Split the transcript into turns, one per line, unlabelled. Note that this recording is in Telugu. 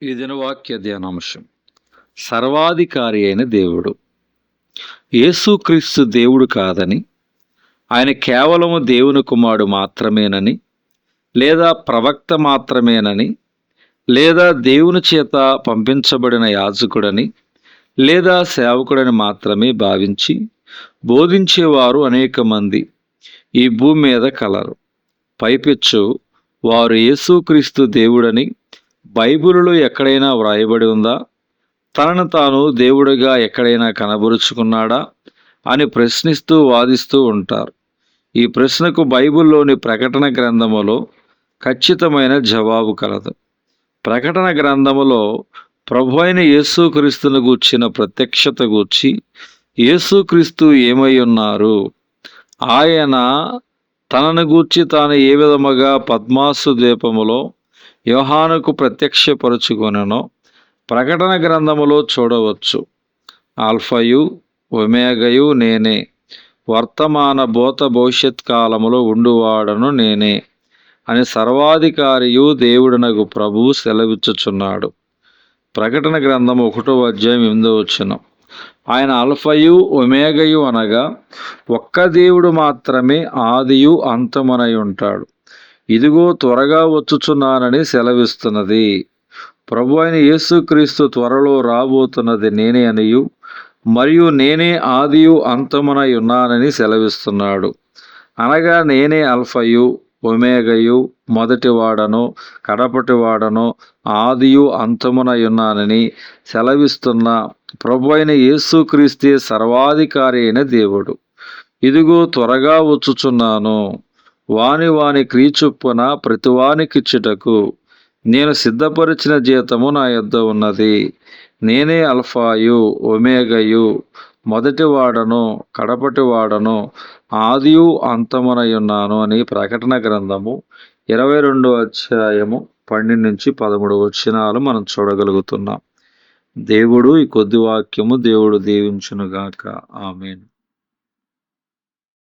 ఈ దినవాక్య ధ్యానాంశం. సర్వాధికారి అయిన దేవుడు. యేసుక్రీస్తు దేవుడు కాదని, ఆయన కేవలము దేవుని కుమారుడు మాత్రమేనని, లేదా ప్రవక్త మాత్రమేనని, లేదా దేవుని చేత పంపించబడిన యాజకుడని, లేదా సేవకుడని మాత్రమే భావించి బోధించేవారు అనేక మంది ఈ భూమి మీద కలరు. పైపెచ్చు వారు యేసుక్రీస్తు దేవుడని బైబిలులో ఎక్కడైనా వ్రాయబడి ఉందా? తనను తాను దేవుడిగా ఎక్కడైనా కనబరుచుకున్నాడా అని ప్రశ్నిస్తూ వాదిస్తూ ఉంటారు. ఈ ప్రశ్నకు బైబిల్లోని ప్రకటన గ్రంథములో ఖచ్చితమైన జవాబు కలదు. ప్రకటన గ్రంథములో ప్రభు అయిన యేసుక్రీస్తును గూర్చిన ప్రత్యక్షత గూర్చి యేసుక్రీస్తు ఏమై ఉన్నారు, ఆయన తనను గూర్చి తాను ఏ విధముగా పద్మాసు ద్వీపములో యోహానుకు ప్రత్యక్షపరుచుకొనెనో ప్రకటన గ్రంథములో చూడవచ్చు. ఆల్ఫయు ఒమేగయు నేనే, వర్తమాన భూత భవిష్యత్ కాలములో ఉండువాడను నేనే అని సర్వాధికారియు దేవుడనగు ప్రభువు సెలవిచ్చుచున్నాడు. ప్రకటన గ్రంథము 1వ అధ్యాయం 8వ వచనం. ఆయన అల్ఫయు ఒమేగయు అనగా ఒక్క దేవుడు మాత్రమే ఆదియు అంతమునై ఉంటాడు. ఇదిగో త్వరగా వచ్చుచున్నానని సెలవిస్తున్నది. ప్రభు అయిన యేసుక్రీస్తు త్వరలో రాబోతున్నది నేనే అనియు, మరియు నేనే ఆదియు అంతమునై ఉన్నానని సెలవిస్తున్నాడు. అనగా నేనే అల్ఫయు ఒమేగయు, మొదటివాడను కడపటివాడను, ఆదియు అంతమునై ఉన్నానని సెలవిస్తున్న ప్రభు అయిన యేసుక్రీస్తే సర్వాధికారి అయిన దేవుడు. ఇదిగో త్వరగా వచ్చుచున్నాను, వాని క్రియ చొప్పున ప్రతివానికిచ్చుటకు నేను సిద్ధపరిచిన జీతము నా యొద్ద ఉన్నది. నేనే అల్ఫాయు ఒమేగయు, మొదటివాడను కడపటివాడను, ఆదియు అంతమునై ఉన్నాను అని ప్రకటన గ్రంథము 22వ అధ్యాయము 12 నుంచి 13 వచనాలు మనం చూడగలుగుతున్నాం. దేవుడు ఈ కొద్ది వాక్యము దేవుడు దీవించునుగాక. ఆమేన్.